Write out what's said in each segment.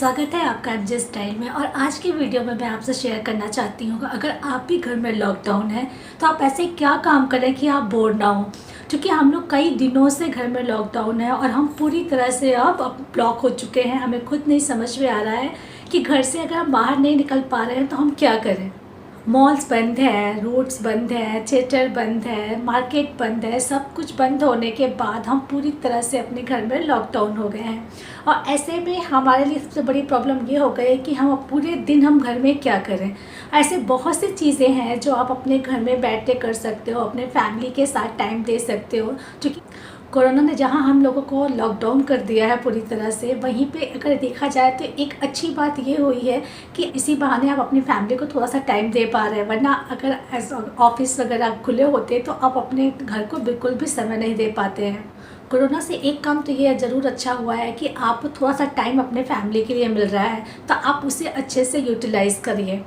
स्वागत है आपका एमजे स्टाइल में। और आज की वीडियो में मैं आपसे शेयर करना चाहती हूँ अगर आप भी घर में लॉकडाउन है तो आप ऐसे क्या काम करें कि आप बोर ना हो। क्योंकि हम लोग कई दिनों से घर में लॉकडाउन है और हम पूरी तरह से अब ब्लॉक हो चुके हैं। हमें खुद नहीं समझ में आ रहा है कि घर से अगर हम बाहर नहीं निकल पा रहे हैं तो हम क्या करें। मॉल्स बंद है, रोड्स बंद है, थिएटर बंद है, मार्केट बंद है। सब कुछ बंद होने के बाद हम पूरी तरह से अपने घर में लॉकडाउन हो गए हैं। और ऐसे में हमारे लिए सबसे बड़ी प्रॉब्लम ये हो गई है कि हम पूरे दिन हम घर में क्या करें। ऐसे बहुत सी चीज़ें हैं जो आप अपने घर में बैठ के कर सकते हो, अपने फैमिली के साथ टाइम दे सकते हो। क्योंकि कोरोना ने जहां हम लोगों को लॉकडाउन कर दिया है पूरी तरह से, वहीं पे अगर देखा जाए तो एक अच्छी बात ये हुई है कि इसी बहाने आप अपनी फैमिली को थोड़ा सा टाइम दे पा रहे हैं। वरना अगर ऑफिस वगैरह खुले होते तो आप अपने घर को बिल्कुल भी समय नहीं दे पाते हैं। कोरोना से एक काम तो ये ज़रूर अच्छा हुआ है कि आप थोड़ा सा टाइम अपने फैमिली के लिए मिल रहा है, तो आप उसे अच्छे से यूटिलाइज़ करिए।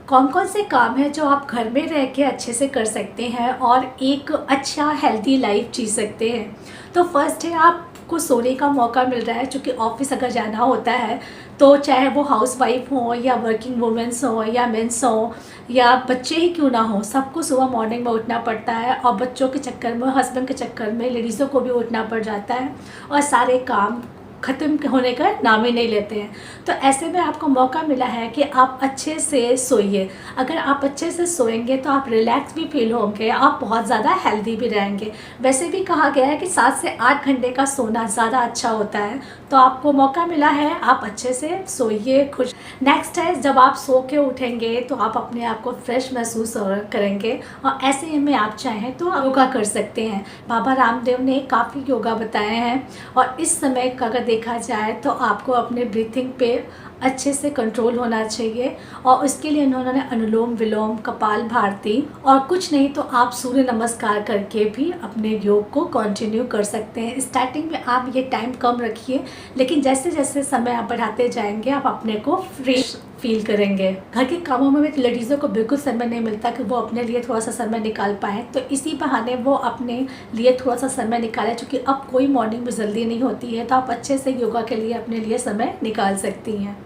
कौन कौन से काम हैं जो आप घर में रह के अच्छे से कर सकते हैं और एक अच्छा हेल्दी लाइफ जी सकते हैं। तो फर्स्ट है, आपको सोने का मौका मिल रहा है। क्योंकि ऑफिस अगर जाना होता है तो चाहे वो हाउसवाइफ हो या वर्किंग वुमेंस हो या मेंस हो या बच्चे ही क्यों ना हो, सबको सुबह मॉर्निंग में उठना पड़ता है। और बच्चों के चक्कर में, हस्बैंड के चक्कर में लेडीज़ों को भी उठना पड़ जाता है और सारे काम ख़त्म होने का नाम ही नहीं लेते हैं। तो ऐसे में आपको मौका मिला है कि आप अच्छे से सोइए। अगर आप अच्छे से सोएंगे तो आप रिलैक्स भी फील होंगे, आप बहुत ज़्यादा हेल्दी भी रहेंगे। वैसे भी कहा गया है कि 7 से 8 घंटे का सोना ज़्यादा अच्छा होता है। तो आपको मौका मिला है, आप अच्छे से सोइए, खुश। नेक्स्ट है, जब आप सो के उठेंगे तो आप अपने आप को फ्रेश महसूस करेंगे। और ऐसे में आप चाहें तो योगा कर सकते हैं। बाबा रामदेव ने काफ़ी योगा बताए हैं। और इस समय का अगर देखा जाए तो आपको अपने ब्रीथिंग पे अच्छे से कंट्रोल होना चाहिए। और उसके लिए उन्होंने अनुलोम विलोम, कपाल भाती और कुछ नहीं तो आप सूर्य नमस्कार करके भी अपने योग को कंटिन्यू कर सकते हैं। स्टार्टिंग में आप ये टाइम कम रखिए, लेकिन जैसे जैसे समय आप बढ़ाते जाएंगे आप अपने को फ्रेश फील करेंगे। घर के कामों में भी लेडीज़ों को बिल्कुल समय नहीं मिलता कि वो अपने लिए थोड़ा सा समय निकाल पाएँ। तो इसी बहाने वो अपने लिए थोड़ा सा समय निकालें। क्योंकि अब कोई मॉर्निंग में जल्दी नहीं होती है, तो आप अच्छे से योगा के लिए अपने लिए समय निकाल सकती हैं।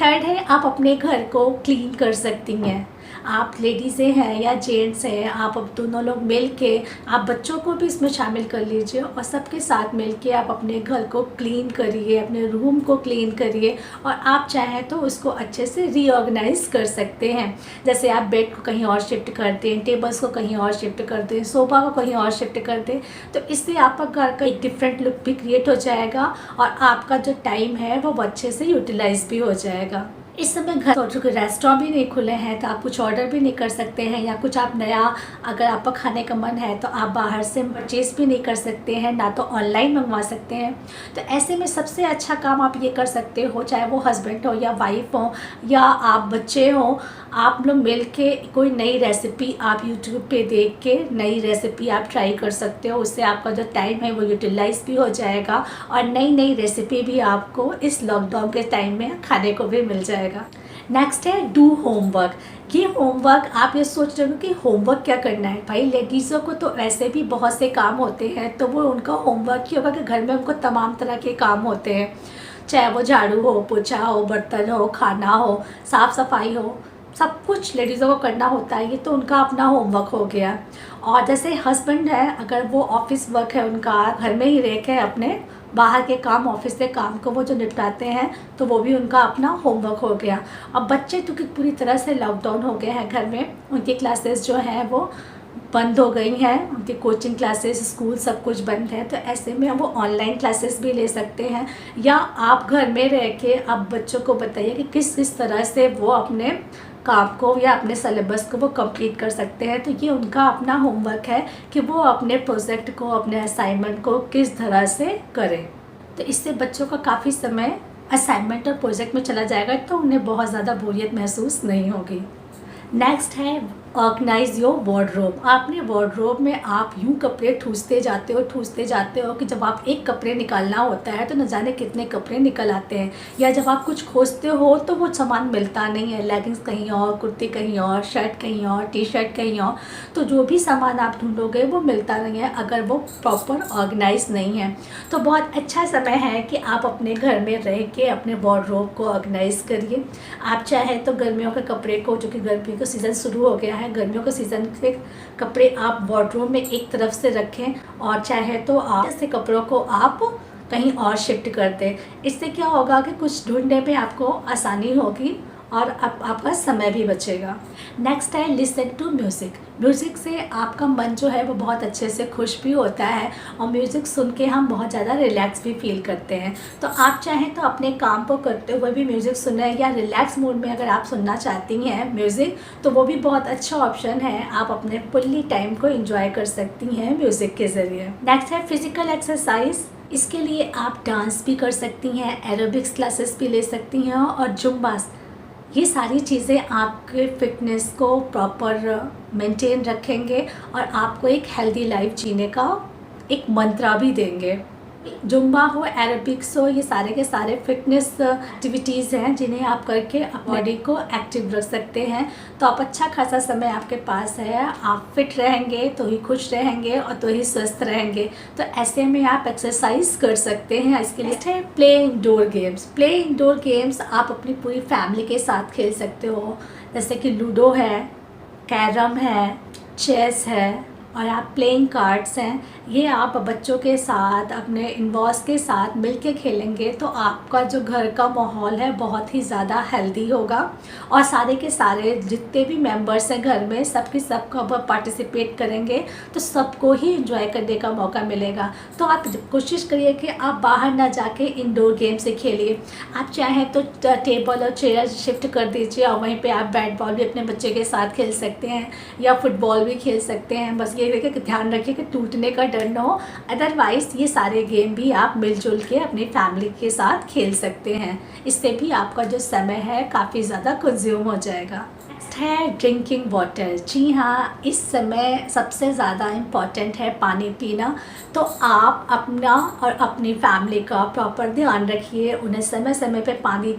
थर्ड है, आप अपने घर को क्लीन कर सकती हैं। आप लेडीज़ें हैं या जेंट्स हैं, आप अब दोनों लोग मिल के, आप बच्चों को भी इसमें शामिल कर लीजिए और सबके साथ मिल के आप अपने घर को क्लीन करिए, अपने रूम को क्लीन करिए। और आप चाहें तो उसको अच्छे से रीऑर्गेनाइज कर सकते हैं। जैसे आप बेड को कहीं और शिफ्ट कर दें, टेबल्स को कहीं और शिफ्ट कर दें, सोफ़ा को कहीं और शिफ्ट कर दें। तो इससे आपका घर का एक डिफरेंट लुक भी क्रिएट हो जाएगा और आपका जो टाइम है वो अच्छे से यूटिलाइज भी हो जाएगा। इस समय घर चूँकि रेस्टोरेंट भी नहीं खुले हैं तो आप कुछ ऑर्डर भी नहीं कर सकते हैं, या कुछ आप नया अगर आपका खाने का मन है तो आप बाहर से परचेज़ भी नहीं कर सकते हैं, ना तो ऑनलाइन मंगवा सकते हैं। तो ऐसे में सबसे अच्छा काम आप ये कर सकते हो, चाहे वो हस्बैंड हो या वाइफ हो या आप बच्चे हो, आप लोग मिल के कोई नई रेसिपी आप यूट्यूब पे देख के नई रेसिपी आप ट्राई कर सकते हो। उससे आपका जो टाइम है वो यूटिलाइज भी हो जाएगा और नई नई रेसिपी भी आपको इस लॉकडाउन के टाइम में खाने को भी मिल जाएगा। नेक्स्ट है, डू होमवर्क। ये होमवर्क आप ये सोच रहे हो कि होमवर्क क्या करना है। भाई लेडीज़ों को तो वैसे भी बहुत से काम होते हैं, तो वो उनका होमवर्क ही होगा कि घर में उनको तमाम तरह के काम होते हैं। चाहे वो झाड़ू हो, पोछा हो, बर्तन हो, खाना हो, साफ़ सफाई हो, सब कुछ लेडीज़ों को करना होता है। ये तो उनका अपना होमवर्क हो गया। और जैसे हस्बैंड है, अगर वो ऑफिस वर्क है उनका, घर में ही रह के अपने बाहर के काम, ऑफिस के काम को वो जो निपटाते हैं, तो वो भी उनका अपना होमवर्क हो गया। अब बच्चे क्योंकि पूरी तरह से लॉकडाउन हो गए हैं घर में, उनकी क्लासेस जो हैं वो बंद हो गई हैं, उनकी कोचिंग क्लासेस, स्कूल सब कुछ बंद है। तो ऐसे में वो ऑनलाइन क्लासेस भी ले सकते हैं, या आप घर में रह के आप बच्चों को बताइए कि किस किस तरह से वो अपने काम को या अपने सिलेबस को वो कंप्लीट कर सकते हैं। तो ये उनका अपना होमवर्क है कि वो अपने प्रोजेक्ट को, अपने असाइनमेंट को किस तरह से करें। तो इससे बच्चों का काफ़ी समय असाइनमेंट और प्रोजेक्ट में चला जाएगा, तो उन्हें बहुत ज़्यादा बोरियत महसूस नहीं होगी। नेक्स्ट है, ऑर्गेनाइज योर वार्डरोब। अपने वार्डरोब में आप यूँ कपड़े ठूसते जाते हो कि जब आप एक कपड़े निकालना होता है तो न जाने कितने कपड़े निकल आते हैं, या जब आप कुछ खोजते हो तो वो सामान मिलता नहीं है, लेगिंग्स कहीं और, कुर्ती कहीं और, शर्ट कहीं और, टी शर्ट कहीं और। तो जो भी सामान आप ढूंढोगे वो मिलता नहीं है अगर वो प्रॉपर ऑर्गेनाइज नहीं है। तो बहुत अच्छा समय है कि आप अपने घर में रह के अपने वार्डरोब को ऑर्गेनाइज करिए। आप चाहे तो गर्मियों के कपड़े को, जो कि गर्मियों का सीज़न शुरू हो गया है, गर्मियों के सीज़न के कपड़े आप वार्डरोब में एक तरफ से रखें, और चाहे तो आप ऐसे कपड़ों को आप कहीं और शिफ्ट कर दें। इससे क्या होगा कि कुछ ढूंढने में आपको आसानी होगी और आपका समय भी बचेगा। नेक्स्ट है लिसन टू म्यूज़िक। म्यूज़िक से आपका मन जो है वो बहुत अच्छे से खुश भी होता है, और म्यूज़िक सुन के हम बहुत ज़्यादा रिलैक्स भी फील करते हैं। तो आप चाहें तो अपने काम को करते हुए भी म्यूज़िक सुने, या रिलैक्स मूड में अगर आप सुनना चाहती हैं म्यूज़िक, तो वो भी बहुत अच्छा ऑप्शन है। आप अपने फुल्ली टाइम को एंजॉय कर सकती हैं म्यूज़िक के ज़रिए। नेक्स्ट है फिज़िकल एक्सरसाइज। इसके लिए आप डांस भी कर सकती हैं, एरोबिक्स क्लासेस भी ले सकती हैं, और जुम्बास। ये सारी चीज़ें आपके फिटनेस को प्रॉपर मेंटेन रखेंगे और आपको एक हेल्दी लाइफ जीने का एक मंत्रा भी देंगे। जुम्बा हो, एरोबिक्स हो, ये सारे के सारे फिटनेस एक्टिविटीज़ हैं जिन्हें आप करके अपने बॉडी को एक्टिव रख सकते हैं। तो आप अच्छा खासा समय आपके पास है, आप फिट रहेंगे तो ही खुश रहेंगे और तो ही स्वस्थ रहेंगे। तो ऐसे में आप एक्सरसाइज कर सकते हैं। इसके लिए है play indoor games. Play indoor games आप अपनी पूरी फैमिली के साथ खेल सकते हो, जैसे कि लूडो है, कैरम है, चेस है, और आप प्लेइंग कार्ड्स हैं। ये आप बच्चों के साथ, अपने इनवॉस के साथ मिलके खेलेंगे तो आपका जो घर का माहौल है बहुत ही ज़्यादा हेल्दी होगा, और सारे के सारे जितने भी मेंबर्स हैं घर में सबके सबको पार्टिसिपेट करेंगे तो सबको ही एंजॉय करने का मौका मिलेगा। तो आप कोशिश करिए कि आप बाहर ना जाके इंडोर गेम से खेलिए। आप चाहें तो टेबल और चेयर शिफ्ट कर दीजिए, और वहीं पे आप बैट बॉल भी अपने बच्चे के साथ खेल सकते हैं, या फुटबॉल भी खेल सकते हैं। बस ये देखिए कि ध्यान रखिए कि टूटने का डर ना हो। अदरवाइज़ ये सारे गेम भी आप मिलजुल के अपनी फैमिली के साथ खेल सकते हैं। इससे भी आपका जो समय है काफ़ी ज़्यादा कंज्यूम हो जाएगा। नेक्स्ट है ड्रिंकिंग वाटर। जी हाँ, इस समय सबसे ज़्यादा इम्पॉर्टेंट है पानी पीना। तो आप अपना और अपनी फैमिली का प्रॉपर ध्यान रखिए, उन्हें समय समय पे पानी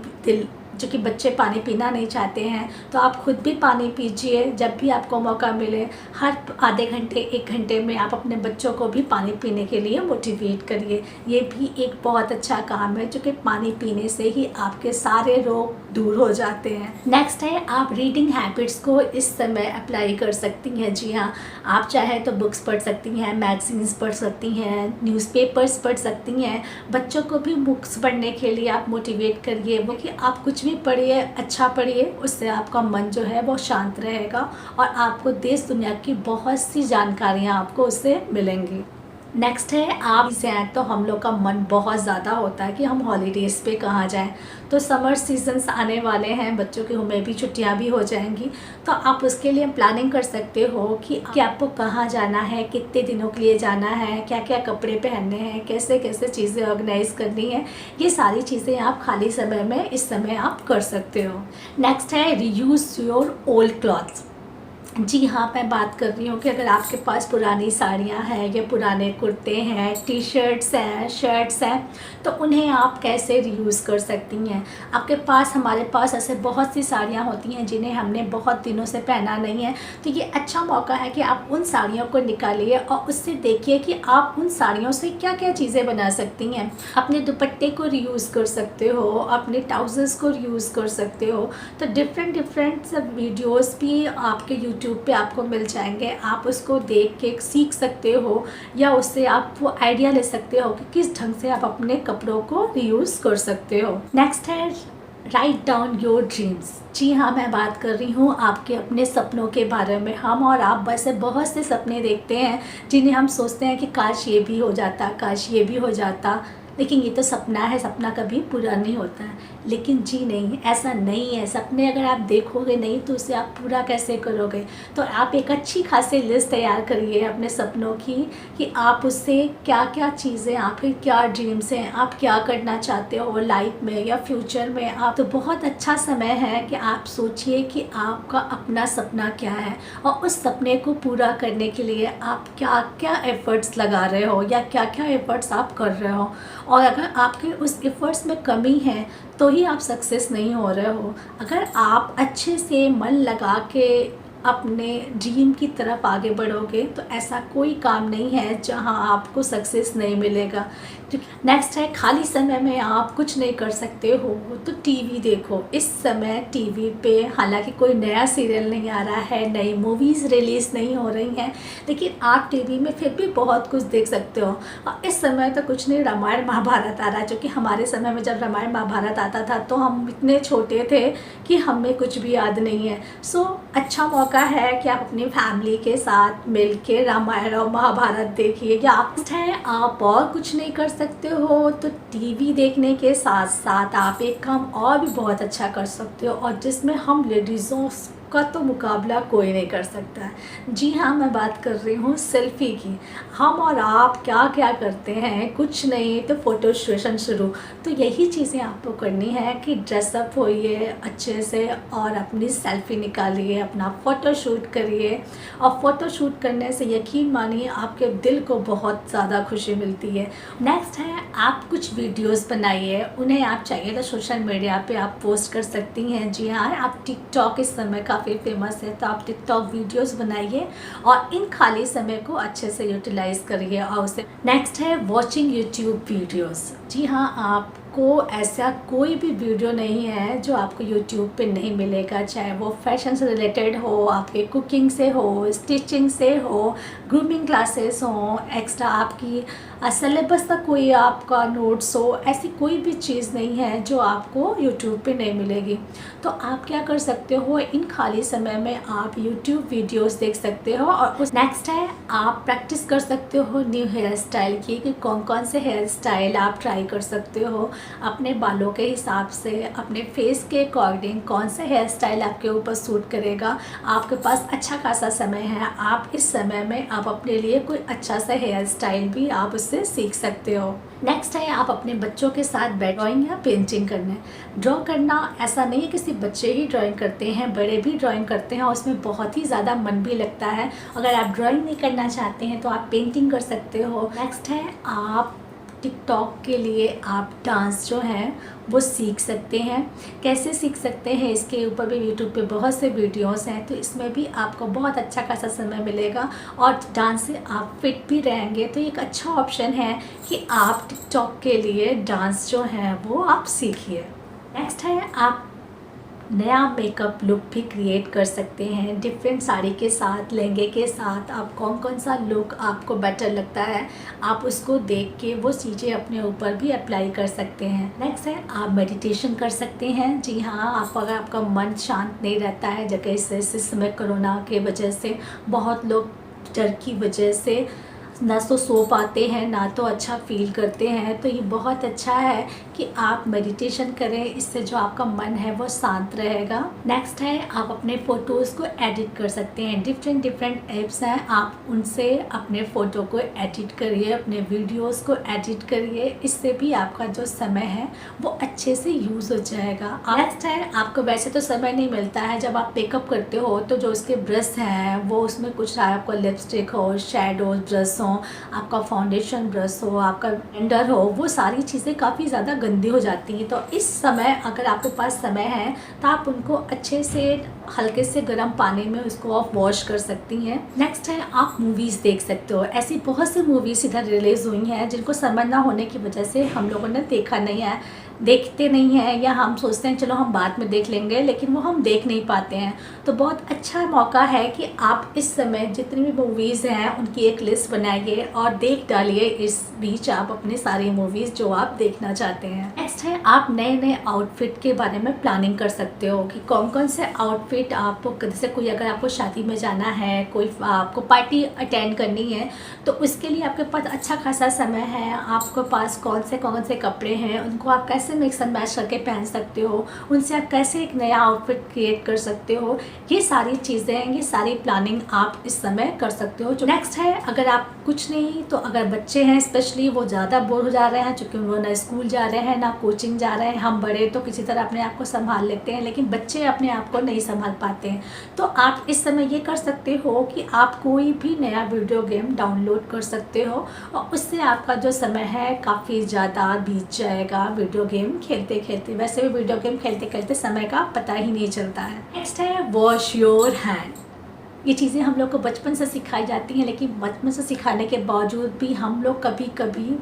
जो कि बच्चे पानी पीना नहीं चाहते हैं तो आप खुद भी पानी पीजिए। जब भी आपको मौका मिले, हर आधे घंटे 1 घंटे में आप अपने बच्चों को भी पानी पीने के लिए मोटिवेट करिए। ये भी एक बहुत अच्छा काम है, जो कि पानी पीने से ही आपके सारे रोग दूर हो जाते हैं। नेक्स्ट है आप रीडिंग हैबिट्स को इस समय अप्लाई कर सकती हैं। जी हाँ, आप चाहे तो बुक्स पढ़ सकती हैं, मैगजीन्स पढ़ सकती हैं, न्यूज़पेपर्स पढ़ सकती हैं। बच्चों को भी बुक्स पढ़ने के लिए आप मोटिवेट करिए, वो कि आप कुछ भी पढ़िए, अच्छा पढ़िए, उससे आपका मन जो है वो शांत रहेगा और आपको देश दुनिया की बहुत सी जानकारियाँ आपको उससे मिलेंगी। नेक्स्ट है आप से हैं तो हम लोग का मन बहुत ज़्यादा होता है कि हम हॉलीडेज़ पे कहाँ जाएं। तो समर सीजन्स आने वाले हैं, बच्चों की में भी छुट्टियां भी हो जाएंगी, तो आप उसके लिए प्लानिंग कर सकते हो कि आपको कहाँ जाना है, कितने दिनों के लिए जाना है, क्या क्या कपड़े पहनने हैं, कैसे कैसे चीज़ें ऑर्गेनाइज़ करनी है। ये सारी चीज़ें आप खाली समय में इस समय आप कर सकते हो। नेक्स्ट है रीयूज़ योर ओल्ड क्लॉथ्स। जी हाँ, मैं बात कर रही हूँ कि अगर आपके पास पुरानी साड़ियाँ हैं या पुराने कुर्ते हैं, टी शर्ट्स हैं, शर्ट्स हैं, तो उन्हें आप कैसे रीयूज़ कर सकती हैं। आपके पास, हमारे पास ऐसे बहुत सी साड़ियाँ होती हैं जिन्हें हमने बहुत दिनों से पहना नहीं है, तो ये अच्छा मौका है कि आप उन साड़ियों को निकालिए और उससे देखिए कि आप उन साड़ियों से क्या क्या चीज़ें बना सकती हैं। अपने दुपट्टे को रीयूज़ कर सकते हो, अपने ट्राउज़र्स को रीयूज़ कर सकते हो। तो डिफरेंट वीडियोज़ भी आपके यूट्यूब पे आपको मिल जाएंगे, आप उसको देख के सीख सकते हो, या उससे आप वो आइडिया ले सकते हो कि किस ढंग से आप अपने कपड़ों को रीयूज़ कर सकते हो। नेक्स्ट है राइट डाउन योर ड्रीम्स। जी हाँ, मैं बात कर रही हूँ आपके अपने सपनों के बारे में। हम और आप वैसे बहुत से सपने देखते हैं जिन्हें हम सोचते हैं कि काश ये भी हो जाता, काश ये भी हो जाता, लेकिन ये तो सपना है, सपना कभी पूरा नहीं होता है। लेकिन जी नहीं, ऐसा नहीं है। सपने अगर आप देखोगे नहीं तो उसे आप पूरा कैसे करोगे। तो आप एक अच्छी खासी लिस्ट तैयार करिए अपने सपनों की, कि आप उससे क्या क्या चीज़ें, आपके क्या ड्रीम्स हैं, आप क्या करना चाहते हो लाइफ में या फ्यूचर में। आप तो बहुत अच्छा समय है कि आप सोचिए कि आपका अपना सपना क्या है, और उस सपने को पूरा करने के लिए आप क्या क्या एफ़र्ट्स लगा रहे हो या क्या क्या एफ़र्ट्स आप कर रहे हो। और अगर आपके उस एफ़र्ट्स में कमी है तो ही आप सक्सेस नहीं हो रहे हो। अगर आप अच्छे से मन लगा के अपने ड्रीम की तरफ आगे बढ़ोगे तो ऐसा कोई काम नहीं है जहां आपको सक्सेस नहीं मिलेगा। तो नेक्स्ट है, खाली समय में आप कुछ नहीं कर सकते हो तो टीवी देखो। इस समय टीवी पे हालांकि कोई नया सीरियल नहीं आ रहा है, नई मूवीज़ रिलीज़ नहीं हो रही हैं, लेकिन आप टीवी में फिर भी बहुत कुछ देख सकते हो। और इस समय तो कुछ नहीं, रामायण महाभारत आ रहा है, जो कि हमारे समय में जब रामायण महाभारत आता था तो हम इतने छोटे थे कि हमें कुछ भी याद नहीं है। सो अच्छा मौका है कि आप अपनी फैमिली के साथ मिल के रामायण और महाभारत देखिए। या आप है आप और कुछ नहीं कर सकते हो तो टीवी देखने के साथ साथ आप एक काम और भी बहुत अच्छा कर सकते हो, और जिसमें हम लेडीज़ों का तो मुकाबला कोई नहीं कर सकता है। जी हाँ, मैं बात कर रही हूँ सेल्फ़ी की। हम और आप क्या क्या करते हैं, कुछ नहीं तो फ़ोटो सेशन शुरू। तो यही चीज़ें आपको करनी है कि ड्रेसअप होइए अच्छे से और अपनी सेल्फ़ी निकालिए, अपना फ़ोटो शूट करिए। और फ़ोटो शूट करने से यकीन मानिए आपके दिल को बहुत ज़्यादा खुशी मिलती है। नेक्स्ट है, आप कुछ वीडियोज़ बनाइए, उन्हें आप चाहिए तो सोशल मीडिया पर आप पोस्ट कर सकती हैं। जी हाँ, आप टिकटॉक इस समय काफ़ी फेमस है, तो आप टिकटॉक वीडियोस बनाइए और इन खाली समय को अच्छे से यूटिलाइज करिए। और उसे नेक्स्ट है वॉचिंग यूट्यूब वीडियोस। जी हाँ, आपको ऐसा कोई भी वीडियो नहीं है जो आपको यूट्यूब पे नहीं मिलेगा, चाहे वो फैशन से रिलेटेड हो, आपके कुकिंग से हो, स्टिचिंग से हो, ग्रूमिंग क्लासेस हो, एक्स्ट्रा आपकी सिलेबस का कोई आपका नोट्स हो, ऐसी कोई भी चीज़ नहीं है जो आपको यूट्यूब पे नहीं मिलेगी। तो आप क्या कर सकते हो, इन खाली समय में आप यूट्यूब वीडियोस देख सकते हो। और उस नेक्स्ट है, आप प्रैक्टिस कर सकते हो न्यू हेयर स्टाइल की, कि कौन कौन से हेयर स्टाइल आप ट्राई कर सकते हो अपने बालों के हिसाब से, अपने फेस के अकॉर्डिंग कौन सा हेयर स्टाइल आपके ऊपर सूट करेगा। आपके पास अच्छा खासा समय है, आप इस समय में आप अपने लिए कोई अच्छा सा हेयर स्टाइल भी आप उससे सीख सकते हो। नेक्स्ट है, आप अपने बच्चों के साथ ड्राइंग या पेंटिंग करना। ड्रॉ करना ऐसा नहीं है कि सिर्फ बच्चे ही ड्राइंग करते हैं, बड़े भी ड्राइंग करते हैं और उसमें बहुत ही ज़्यादा मन भी लगता है। अगर आप ड्राइंग नहीं करना चाहते हैं तो आप पेंटिंग कर सकते हो। नेक्स्ट है, आप टिकटॉक के लिए आप डांस जो है वो सीख सकते हैं। कैसे सीख सकते हैं, इसके ऊपर भी यूट्यूब पे बहुत से वीडियोस हैं, तो इसमें भी आपको बहुत अच्छा खासा समय मिलेगा और डांस से आप फिट भी रहेंगे। तो एक अच्छा ऑप्शन है कि आप टिकटॉक के लिए डांस जो है वो आप सीखिए। नेक्स्ट है, आप नया मेकअप लुक भी क्रिएट कर सकते हैं डिफरेंट साड़ी के साथ, लहंगे के साथ। आप कौन कौन सा लुक आपको बेटर लगता है, आप उसको देख के वो चीज़ें अपने ऊपर भी अप्लाई कर सकते हैं। नेक्स्ट है, आप मेडिटेशन कर सकते हैं। जी हाँ, आप अगर आपका मन शांत नहीं रहता है, जगह से इस समय कोरोना के वजह से बहुत लोग डर की वजह से ना तो सो पाते हैं ना तो अच्छा फील करते हैं, तो ये बहुत अच्छा है कि आप मेडिटेशन करें, इससे जो आपका मन है वो शांत रहेगा। नेक्स्ट है, आप अपने फ़ोटोज़ को एडिट कर सकते हैं। डिफरेंट ऐप्स हैं, आप उनसे अपने फ़ोटो को एडिट करिए, अपने वीडियोस को एडिट करिए, इससे भी आपका जो समय है वो अच्छे से यूज़ हो जाएगा। नेक्स्ट है, आपको वैसे तो समय नहीं मिलता है जब आप मेकअप करते हो, तो जो उसके ब्रश हैं वो उसमें कुछ आपका लिपस्टिक हो, शेडोज ब्रश हो, आपका फाउंडेशन ब्रश हो, आपका ब्लेंडर हो, वो सारी चीज़ें काफ़ी ज़्यादा गंदी हो जाती हैं। तो इस समय अगर आपके पास समय है तो आप उनको अच्छे से हल्के से गर्म पानी में उसको आप वॉश कर सकती हैं। नेक्स्ट है, आप मूवीज़ देख सकते हो। ऐसी बहुत सी मूवीज़ इधर रिलीज़ हुई हैं जिनको समय ना होने की वजह से हम लोगों ने देखा नहीं है। देखते नहीं हैं, या हम सोचते हैं चलो हम बाद में देख लेंगे, लेकिन वो हम देख नहीं पाते हैं। तो बहुत अच्छा मौका है कि आप इस समय जितनी भी मूवीज़ हैं उनकी एक लिस्ट बनाइए और देख डालिए इस बीच आप अपनी सारी मूवीज़ जो आप देखना चाहते हैं। नेक्स्ट है, आप नए नए आउटफिट के बारे में प्लानिंग कर सकते हो कि कौन कौन से आउटफिट आपको, जैसे कोई अगर आपको शादी में जाना है, कोई आपको पार्टी अटेंड करनी है, तो उसके लिए आपके पास अच्छा खासा समय है। आपके पास कौन से कपड़े हैं, उनको आप कैसे मिक्स एंड मैच करके पहन सकते हो, उनसे आप कैसे एक नया आउटफिट क्रिएट कर सकते हो, ये सारी चीज़ें, ये सारी प्लानिंग आप इस समय कर सकते हो। जो नेक्स्ट है, अगर आप कुछ नहीं तो अगर बच्चे हैं स्पेशली, वो ज़्यादा बोर हो जा रहे हैं क्योंकि वो ना स्कूल जा रहे हैं ना कोचिंग जा रहे हैं। हम बड़े तो किसी तरह अपने आप को संभाल लेते हैं, लेकिन बच्चे अपने आप को नहीं संभाल पाते हैं। तो आप इस समय ये कर सकते हो कि आप कोई भी नया वीडियो गेम डाउनलोड कर सकते हो और उससे आपका जो समय है काफ़ी ज़्यादा बीत जाएगा वीडियो गेम खेलते खेलते। वैसे भी वीडियो गेम खेलते खेलते समय का पता ही नहीं चलता है। नेक्स्ट है, वॉश योर हैंड। ये चीज़ें हम लोग को बचपन से सिखाई जाती हैं, लेकिन बचपन से सिखाने के बावजूद भी हम लोग कभी कभी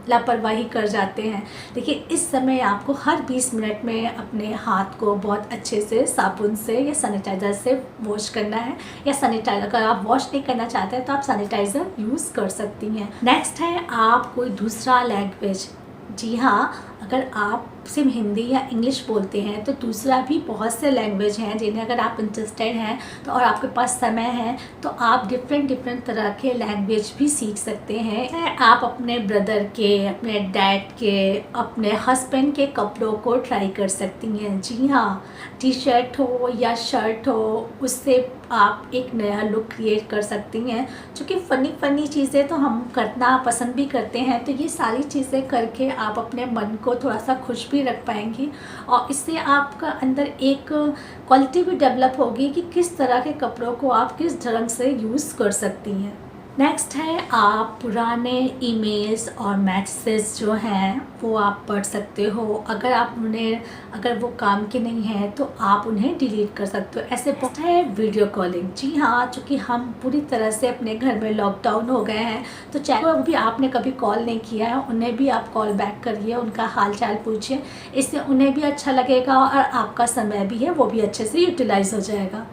लापरवाही कर जाते हैं। देखिए, इस समय आपको हर 20 मिनट में अपने हाथ को बहुत अच्छे से साबुन से या सैनिटाइज़र से वॉश करना है, या सैनिटाइज़र अगर आप वॉश नहीं करना चाहते हैं तो आप सैनिटाइज़र यूज़ कर सकती हैं। नेक्स्ट है, आप कोई दूसरा लैंग्वेज, जी हाँ, अगर आप सिर्फ हिंदी या इंग्लिश बोलते हैं तो दूसरा भी बहुत से लैंग्वेज हैं जिन्हें अगर आप इंटरेस्टेड हैं तो और आपके पास समय है तो आप डिफरेंट तरह के लैंग्वेज भी सीख सकते हैं। आप अपने ब्रदर के, अपने डैड के, अपने हस्बैंड के कपड़ों को ट्राई कर सकती हैं। जी हाँ, टी शर्ट हो या शर्ट हो, उससे आप एक नया लुक क्रिएट कर सकती हैं। क्योंकि फ़नी चीज़ें तो हम करना पसंद भी करते हैं, तो ये सारी चीज़ें करके आप अपने मन को थोड़ा सा खुश भी रख पाएंगी और इससे आपका अंदर एक क्वालिटी भी डेवलप होगी कि किस तरह के कपड़ों को आप किस ढंग से यूज़ कर सकती हैं। नेक्स्ट है, आप पुराने ईमेल्स और मैसेज जो हैं वो आप पढ़ सकते हो। अगर वो काम के नहीं है तो आप उन्हें डिलीट कर सकते हो। ऐसे बहुत है वीडियो कॉलिंग। जी हाँ, चूँकि हम पूरी तरह से अपने घर में लॉकडाउन हो गए हैं तो चाहे वो भी आपने कभी कॉल नहीं किया है उन्हें भी आप कॉल बैक करिए, उनका हाल चाल पूछिए। इससे उन्हें भी अच्छा लगेगा और आपका समय भी है वो भी अच्छे से यूटिलाइज़ हो जाएगा।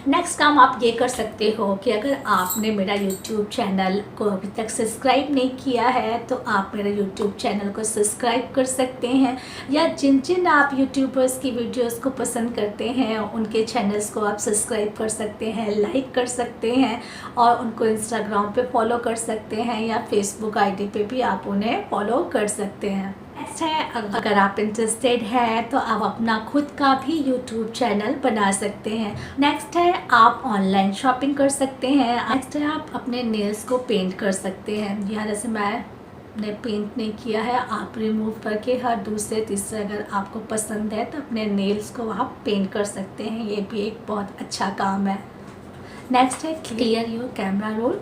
नेक्स्ट काम आप ये कर सकते हो कि अगर आपने मेरा यूट्यूब चैनल को अभी तक सब्सक्राइब नहीं किया है तो आप मेरे यूट्यूब चैनल को सब्सक्राइब कर सकते हैं, या जिन आप यूट्यूबर्स की वीडियोस को पसंद करते हैं उनके चैनल्स को आप सब्सक्राइब कर सकते हैं, लाइक कर सकते हैं और उनको इंस्टाग्राम पे फॉलो कर सकते हैं, या फेसबुक आईडी पे भी आप उन्हें फॉलो कर सकते हैं। नेक्स्ट है, अगर आप इंटरेस्टेड हैं तो आप अपना खुद का भी यूट्यूब चैनल बना सकते हैं। नेक्स्ट है, आप ऑनलाइन शॉपिंग कर सकते हैं। नेक्स्ट है, आप अपने नेल्स को पेंट कर सकते हैं। यहाँ जैसे मैंने पेंट नहीं किया है, आप रिमूव करके हर दूसरे तीसरे अगर आपको पसंद है तो अपने नेल्स को आप पेंट कर सकते हैं। ये भी एक बहुत अच्छा काम है। नेक्स्ट है, क्लियर योर कैमरा रोल।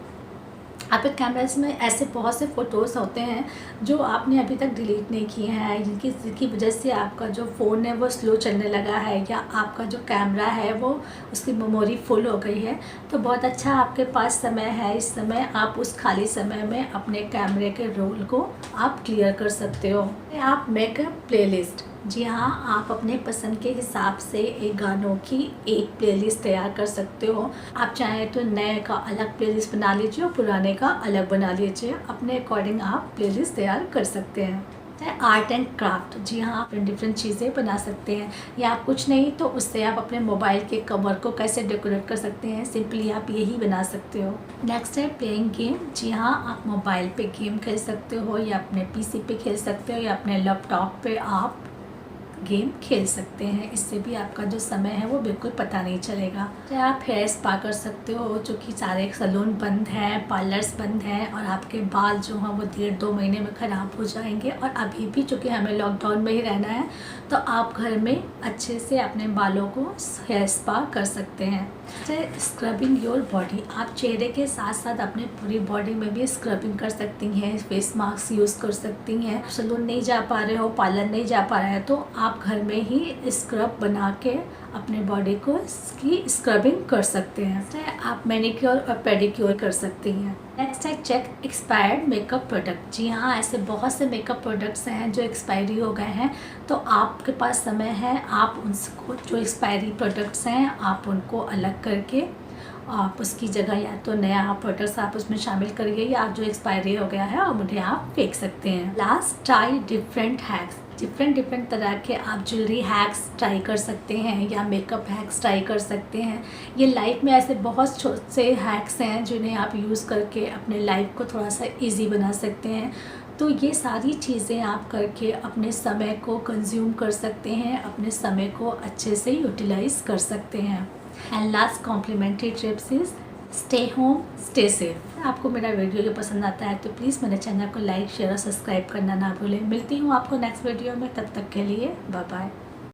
आपके कैमरास में ऐसे बहुत से फ़ोटोज़ होते हैं जो आपने अभी तक डिलीट नहीं किए हैं, जिनकी वजह से आपका जो फ़ोन है वो स्लो चलने लगा है, या आपका जो कैमरा है वो उसकी मेमोरी फुल हो गई है। तो बहुत अच्छा आपके पास समय है, इस समय आप उस खाली समय में अपने कैमरे के रोल को आप क्लियर कर सकते हो। आप मेक अ प्लेलिस्ट। जी हाँ, आप अपने पसंद के हिसाब से एक गानों की एक प्लेलिस्ट तैयार कर सकते हो। आप चाहें तो नए का अलग प्लेलिस्ट बना लीजिए और पुराने का अलग बना लीजिए, अपने अकॉर्डिंग आप प्लेलिस्ट तैयार कर सकते हैं। Art and craft. जी हाँ, आप डिफरेंट चीज़ें बना सकते हैं, या आप कुछ नहीं तो उससे आप अपने मोबाइल के कवर को कैसे डेकोरेट कर सकते हैं, सिंपली आप यही बना सकते हो। नेक्स्ट है प्लेइंग गेम। जी हाँ, आप मोबाइल पे गेम खेल सकते हो, या अपने पीसी पे खेल सकते हो, या अपने लैपटॉप पे आप गेम खेल सकते हैं। इससे भी आपका जो समय है वो बिल्कुल पता नहीं चलेगा। चाहे आप हेयर स्पा कर सकते हो, चूँकि सारे सैलून बंद हैं, पार्लर्स बंद हैं और आपके बाल जो हैं वो 1.5-2 महीने में ख़राब हो जाएंगे। और अभी भी चूँकि हमें लॉकडाउन में ही रहना है तो आप घर में अच्छे से अपने बालों को हेयर स्पा कर सकते हैं। Scrubbing your body. आप चेहरे के साथ साथ अपने पूरी बॉडी में भी स्क्रबिंग कर सकती हैं, फेस मास्क यूज़ कर सकती हैं। सैलून नहीं जा पा रहे हो, पार्लर नहीं जा पा रहे हैं तो आप आप घर में ही स्क्रब बना के अपने बॉडी को इसकी स्क्रबिंग कर सकते हैं। आप मैनिक्योर और पेडिक्योर कर सकती हैं। नेक्स्ट है चेक एक्सपायर्ड मेकअप प्रोडक्ट। जी हाँ, ऐसे बहुत से मेकअप प्रोडक्ट्स हैं जो एक्सपायरी हो गए हैं, तो आपके पास समय है, आप उनको जो एक्सपायरी प्रोडक्ट्स हैं आप उनको अलग करके आप उसकी जगह या तो नया प्रोडक्ट्स आप उसमें शामिल करिए, या आप जो एक्सपायरी हो गया है और उन्हें आप फेंक सकते हैं। Last, try different hacks. Different तरह के आप ज्वेलरी हैक्स ट्राई कर सकते हैं या मेकअप हैक्स ट्राई कर सकते हैं। ये लाइफ में ऐसे बहुत से हैक्स हैं जिन्हें आप यूज़ करके अपने लाइफ को थोड़ा सा ईजी बना सकते हैं। तो ये सारी चीज़ें आप करके अपने समय को कंज्यूम कर सकते हैं, अपने समय को अच्छे से यूटिलाइज़ कर सकते हैं। And last complimentary tips is stay home stay safe. आपको मेरा वीडियो जो पसंद आता है तो प्लीज़ मेरे चैनल को लाइक शेयर और सब्सक्राइब करना ना भूलें। मिलती हूँ आपको नेक्स्ट वीडियो में, तब तक के लिए बाय बाय।